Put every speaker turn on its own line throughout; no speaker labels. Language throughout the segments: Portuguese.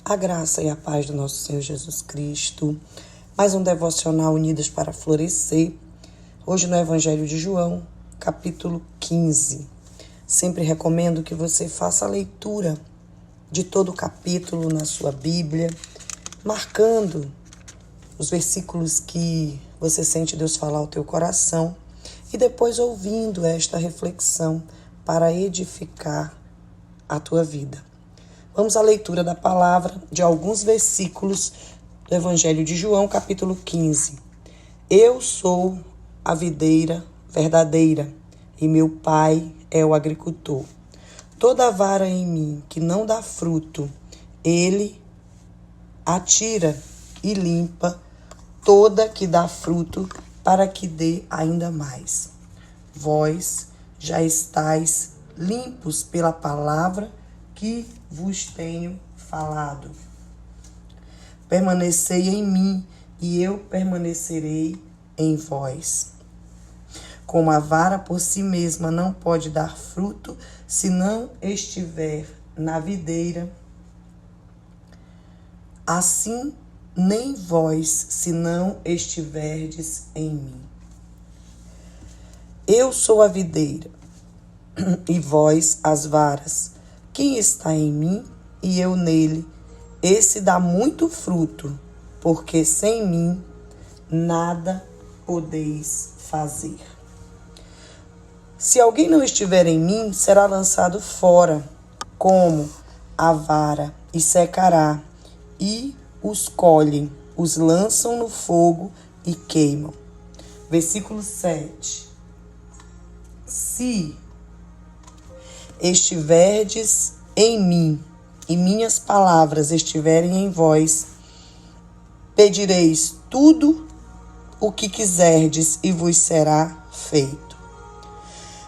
A graça e a paz do nosso Senhor Jesus Cristo. Mais um devocional Unidas para Florescer. Hoje no Evangelho de João, capítulo 15. Sempre recomendo que você faça a leitura de todo o capítulo na sua Bíblia, marcando os versículos que você sente Deus falar ao teu coração e depois ouvindo esta reflexão para edificar a tua vida. Vamos à leitura da palavra de alguns versículos do Evangelho de João, capítulo 15. Eu sou a videira verdadeira e meu Pai é o agricultor. Toda vara em mim que não dá fruto, ele atira e limpa toda que dá fruto, para que dê ainda mais. Vós já estáis limpos pela palavra que vos tenho falado. Permanecei em mim, e eu permanecerei em vós. Como a vara por si mesma não pode dar fruto, se não estiver na videira, assim nem vós, se não estiverdes em mim. Eu sou a videira, e vós as varas. Quem está em mim e eu nele, esse dá muito fruto, porque sem mim nada podeis fazer. Se alguém não estiver em mim, será lançado fora, como a vara, e secará, e os colhem, os lançam no fogo e queimam. Versículo 7. Se estiverdes em mim, e minhas palavras estiverem em vós, pedireis tudo o que quiserdes, e vos será feito.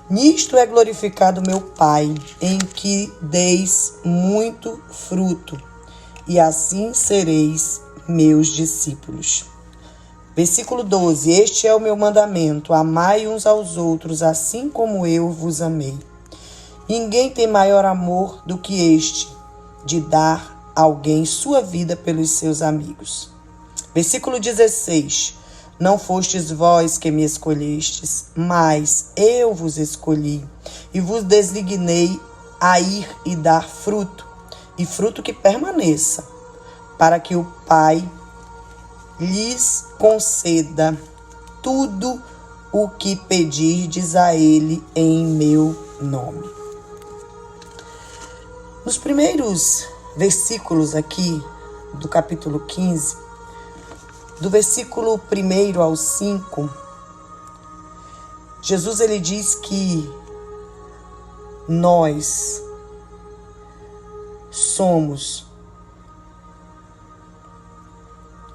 Nisto é glorificado meu Pai, em que deis muito fruto, e assim sereis meus discípulos. Versículo 12. Este é o meu mandamento: amai uns aos outros, assim como eu vos amei. Ninguém tem maior amor do que este, de dar a alguém sua vida pelos seus amigos. Versículo 16. Não fostes vós que me escolhestes, mas eu vos escolhi, e vos designei a ir e dar fruto, e fruto que permaneça, para que o Pai lhes conceda tudo o que pedirdes a Ele em meu nome. Nos primeiros versículos aqui do capítulo 15, do versículo 1 ao 5, Jesus ele diz que nós somos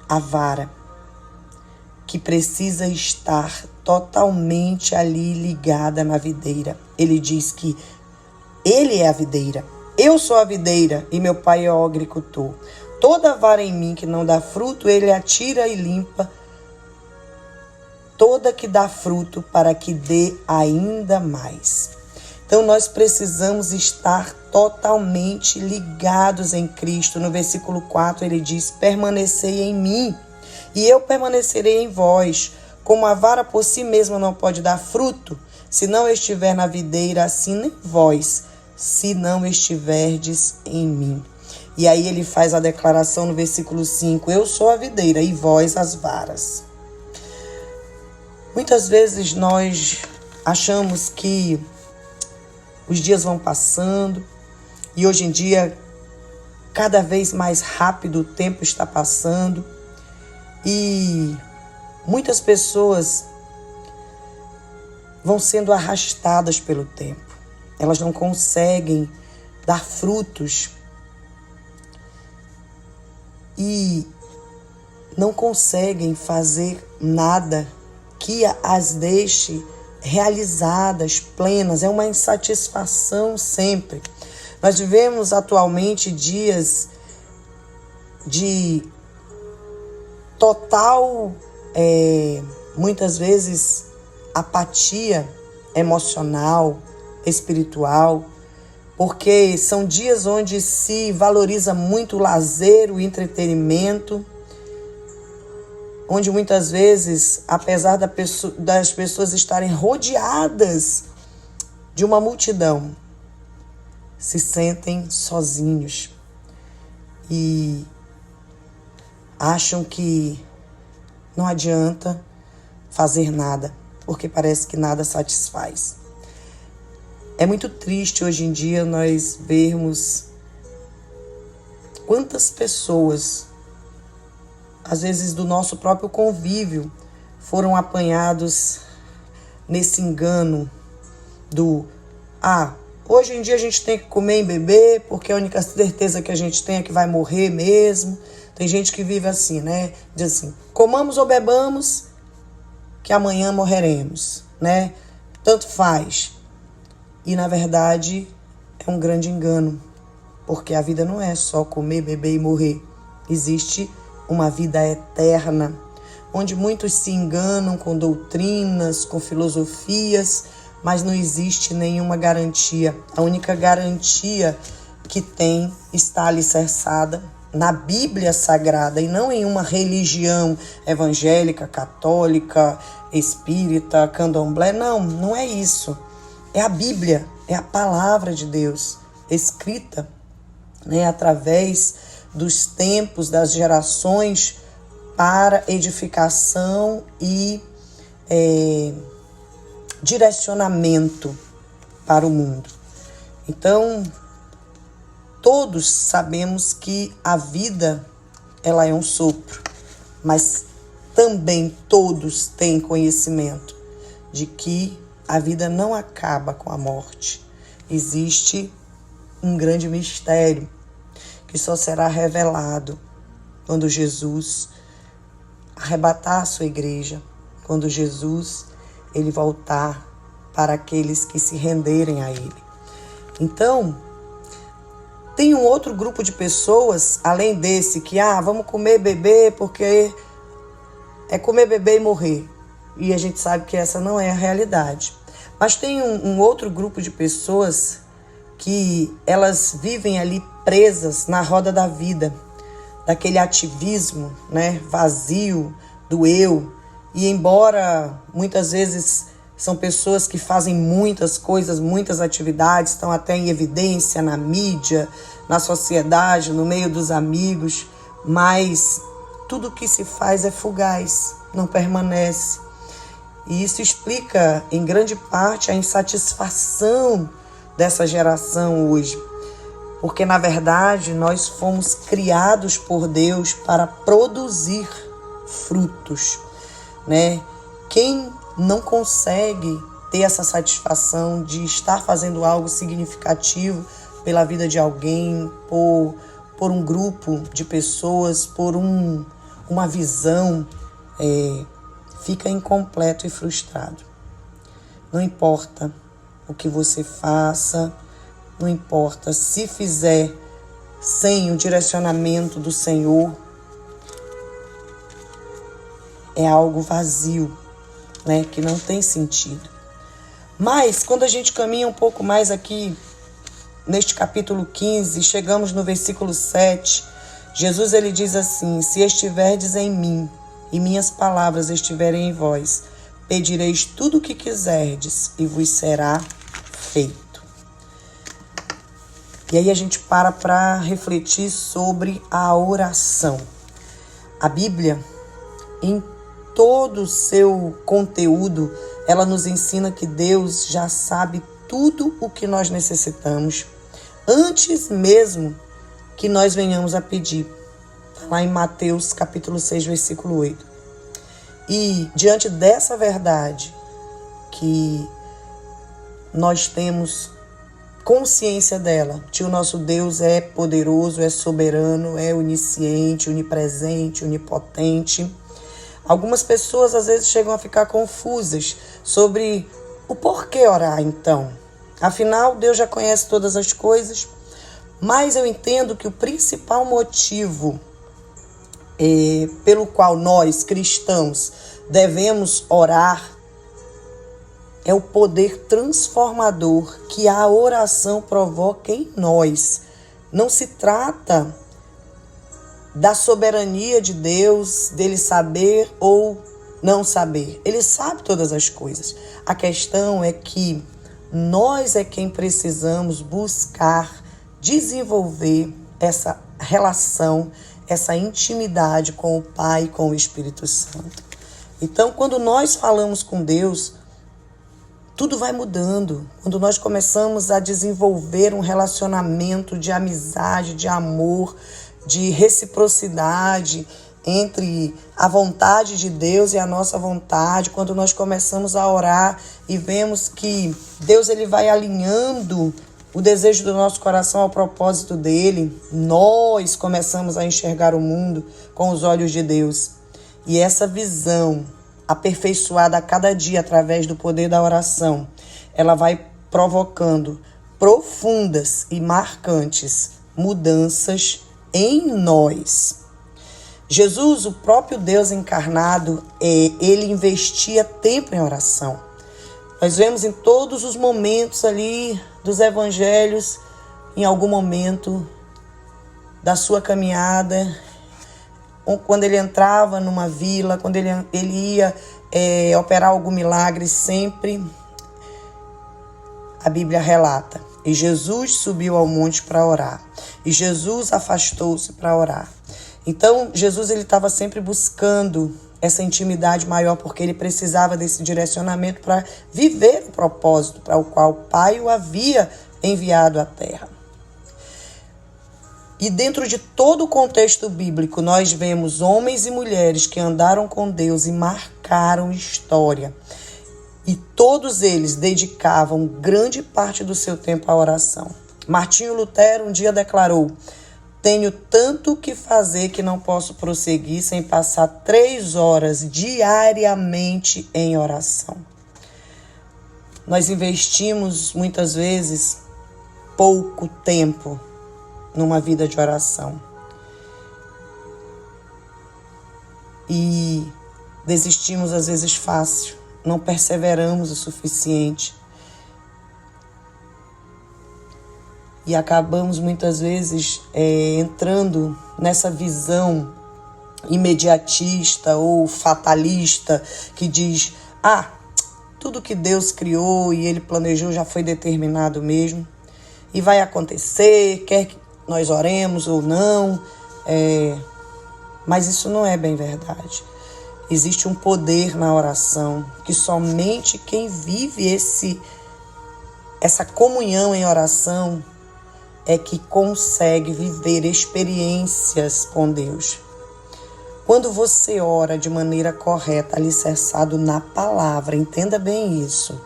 a vara que precisa estar totalmente ali ligada na videira. Ele diz que ele é a videira. Eu sou a videira e meu Pai é o agricultor. Toda vara em mim que não dá fruto, ele atira e limpa toda que dá fruto, para que dê ainda mais. Então nós precisamos estar totalmente ligados em Cristo. No versículo 4 ele diz: permanecei em mim e eu permanecerei em vós. Como a vara por si mesma não pode dar fruto, se não estiver na videira, assim nem vós, se não estiverdes em mim. E aí ele faz a declaração no versículo 5, eu sou a videira e vós as varas. Muitas vezes nós achamos que os dias vão passando e hoje em dia cada vez mais rápido o tempo está passando e muitas pessoas vão sendo arrastadas pelo tempo. Elas não conseguem dar frutos e não conseguem fazer nada que as deixe realizadas, plenas. É uma insatisfação sempre. Nós vivemos atualmente dias de total, muitas vezes, apatia emocional, espiritual. porque são dias onde se valoriza muito o lazer, o entretenimento, onde muitas vezes, apesar das pessoas estarem rodeadas de uma multidão, se sentem sozinhos e acham que não adianta fazer nada, porque parece que nada satisfaz. É muito triste hoje em dia nós vermos quantas pessoas, às vezes do nosso próprio convívio, foram apanhados nesse engano do hoje em dia a gente tem que comer e beber, porque a única certeza que a gente tem é que vai morrer mesmo. Tem gente que vive assim, né? Diz assim, comamos ou bebamos, que amanhã morreremos, né? Tanto faz. E, na verdade, é um grande engano, porque a vida não é só comer, beber e morrer. Existe uma vida eterna, onde muitos se enganam com doutrinas, com filosofias, mas não existe nenhuma garantia. A única garantia que tem está alicerçada na Bíblia Sagrada e não em uma religião evangélica, católica, espírita, candomblé. Não é isso. É a Bíblia, é a palavra de Deus, escrita, né, através dos tempos, das gerações, para edificação e direcionamento para o mundo. Então, todos sabemos que a vida, ela é um sopro, mas também todos têm conhecimento de que a vida não acaba com a morte. Existe um grande mistério que só será revelado quando Jesus arrebatar a sua igreja, quando Jesus ele voltar para aqueles que se renderem a ele. Então, tem um outro grupo de pessoas, além desse, que vamos comer, beber, porque é comer, beber e morrer. E a gente sabe que essa não é a realidade. Mas tem um outro grupo de pessoas que elas vivem ali presas na roda da vida, daquele ativismo, né, vazio do eu. E embora muitas vezes são pessoas que fazem muitas coisas, muitas atividades, estão até em evidência na mídia, na sociedade, no meio dos amigos, mas tudo que se faz é fugaz, não permanece. E isso explica, em grande parte, a insatisfação dessa geração hoje. Porque, na verdade, nós fomos criados por Deus para produzir frutos, né? Quem não consegue ter essa satisfação de estar fazendo algo significativo pela vida de alguém, por um grupo de pessoas, por uma visão, fica incompleto e frustrado. Não importa o que você faça, não importa se fizer sem o direcionamento do Senhor, é algo vazio, né, que não tem sentido. Mas quando a gente caminha um pouco mais aqui neste capítulo 15, chegamos no versículo 7, Jesus ele diz assim: se estiverdes em mim e minhas palavras estiverem em vós, pedireis tudo o que quiserdes e vos será feito. E aí a gente para refletir sobre a oração. A Bíblia, em todo o seu conteúdo, ela nos ensina que Deus já sabe tudo o que nós necessitamos, antes mesmo que nós venhamos a pedir. Está lá em Mateus capítulo 6, versículo 8. E diante dessa verdade, que nós temos consciência dela, que o nosso Deus é poderoso, é soberano, é onisciente, onipresente, onipotente. Algumas pessoas às vezes chegam a ficar confusas sobre o porquê orar então. Afinal, Deus já conhece todas as coisas, mas eu entendo que o principal motivo pelo qual nós, cristãos, devemos orar é o poder transformador que a oração provoca em nós. Não se trata da soberania de Deus, dele saber ou não saber. Ele sabe todas as coisas. A questão é que nós é quem precisamos buscar desenvolver essa relação, essa intimidade com o Pai e com o Espírito Santo. Então, quando nós falamos com Deus, tudo vai mudando. Quando nós começamos a desenvolver um relacionamento de amizade, de amor, de reciprocidade entre a vontade de Deus e a nossa vontade, quando nós começamos a orar e vemos que Deus ele vai alinhando o desejo do nosso coração ao propósito dele, nós começamos a enxergar o mundo com os olhos de Deus. E essa visão, aperfeiçoada a cada dia através do poder da oração, ela vai provocando profundas e marcantes mudanças em nós. Jesus, o próprio Deus encarnado, ele investia tempo em oração. Nós vemos em todos os momentos ali dos evangelhos, em algum momento da sua caminhada, quando ele entrava numa vila, quando ele ia operar algum milagre, sempre a Bíblia relata. E Jesus subiu ao monte para orar. E Jesus afastou-se para orar. Então, Jesus ele estava sempre buscando essa intimidade maior, porque ele precisava desse direcionamento para viver o propósito para o qual o Pai o havia enviado à terra. E dentro de todo o contexto bíblico, nós vemos homens e mulheres que andaram com Deus e marcaram história. E todos eles dedicavam grande parte do seu tempo à oração. Martinho Lutero um dia declarou: tenho tanto que fazer que não posso prosseguir sem passar 3 horas diariamente em oração. Nós investimos muitas vezes pouco tempo numa vida de oração. E desistimos às vezes fácil, não perseveramos o suficiente. E acabamos muitas vezes entrando nessa visão imediatista ou fatalista que diz: tudo que Deus criou e Ele planejou já foi determinado mesmo e vai acontecer, quer que nós oremos ou não. Mas isso não é bem verdade. Existe um poder na oração que somente quem vive essa comunhão em oração é que consegue viver experiências com Deus. Quando você ora de maneira correta, alicerçado na palavra, entenda bem isso,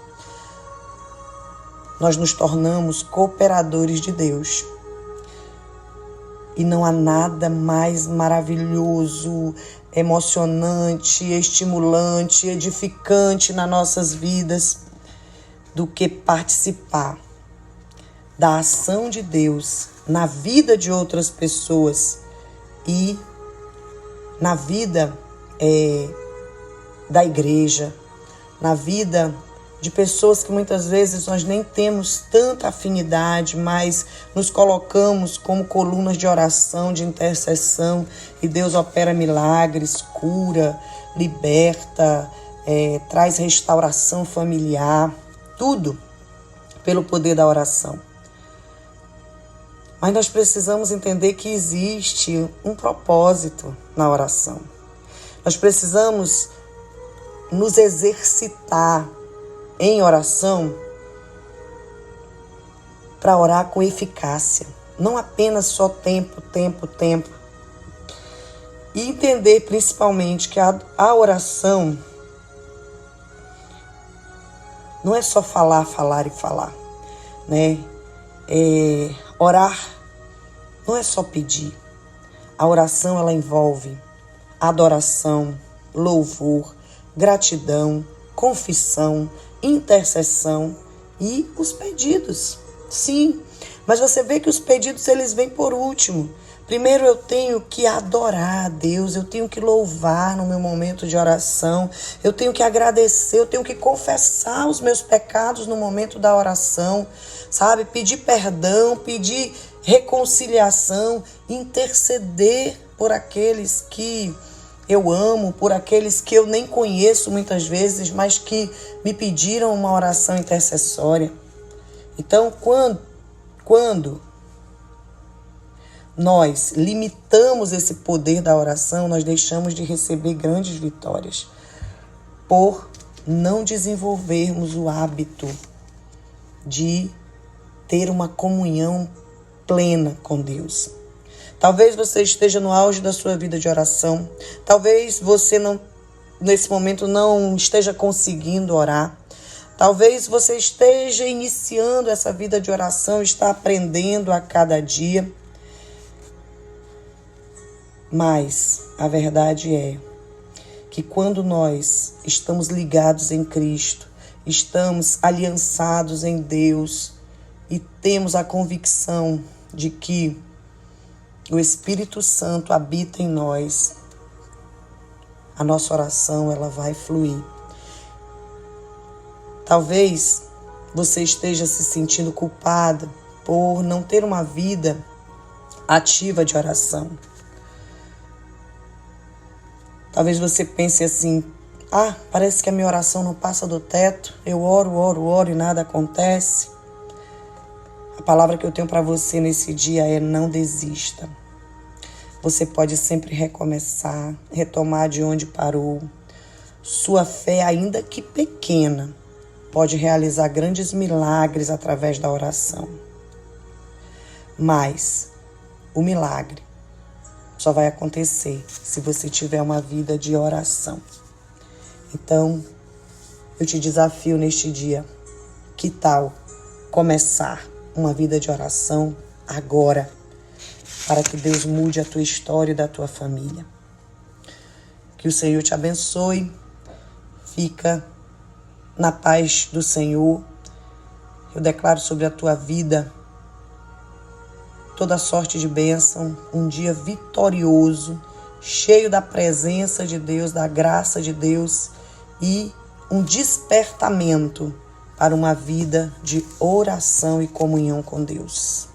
nós nos tornamos cooperadores de Deus. E não há nada mais maravilhoso, emocionante, estimulante, edificante nas nossas vidas do que participar da ação de Deus na vida de outras pessoas e na vida da igreja, na vida de pessoas que muitas vezes nós nem temos tanta afinidade, mas nos colocamos como colunas de oração, de intercessão, e Deus opera milagres, cura, liberta, traz restauração familiar, tudo pelo poder da oração. Mas nós precisamos entender que existe um propósito na oração. Nós precisamos nos exercitar em oração para orar com eficácia. Não apenas só tempo. E entender principalmente que a oração não é só falar, né? Orar não é só pedir. A oração, ela envolve adoração, louvor, gratidão, confissão, intercessão e os pedidos. Sim, Mas você vê que os pedidos eles vêm por último. Primeiro eu tenho que adorar a Deus, eu tenho que louvar no meu momento de oração, eu tenho que agradecer, eu tenho que confessar os meus pecados no momento da oração, sabe? Pedir perdão, pedir reconciliação, interceder por aqueles que eu amo, por aqueles que eu nem conheço muitas vezes, mas que me pediram uma oração intercessória. Então, quando nós limitamos esse poder da oração, nós deixamos de receber grandes vitórias por não desenvolvermos o hábito de ter uma comunhão plena com Deus. Talvez você esteja no auge da sua vida de oração, talvez você nesse momento não esteja conseguindo orar, talvez você esteja iniciando essa vida de oração, está aprendendo a cada dia. Mas a verdade é que quando nós estamos ligados em Cristo, estamos aliançados em Deus e temos a convicção de que o Espírito Santo habita em nós, a nossa oração ela vai fluir. Talvez você esteja se sentindo culpada por não ter uma vida ativa de oração. Talvez você pense assim, parece que a minha oração não passa do teto, eu oro e nada acontece. A palavra que eu tenho para você nesse dia é: não desista. Você pode sempre recomeçar, retomar de onde parou. Sua fé, ainda que pequena, pode realizar grandes milagres através da oração. Mas o milagre só vai acontecer se você tiver uma vida de oração. Então, eu te desafio neste dia, que tal começar uma vida de oração agora, para que Deus mude a tua história e da tua família. Que o Senhor te abençoe, fica na paz do Senhor. Eu declaro sobre a tua vida toda sorte de bênção, um dia vitorioso, cheio da presença de Deus, da graça de Deus e um despertamento para uma vida de oração e comunhão com Deus.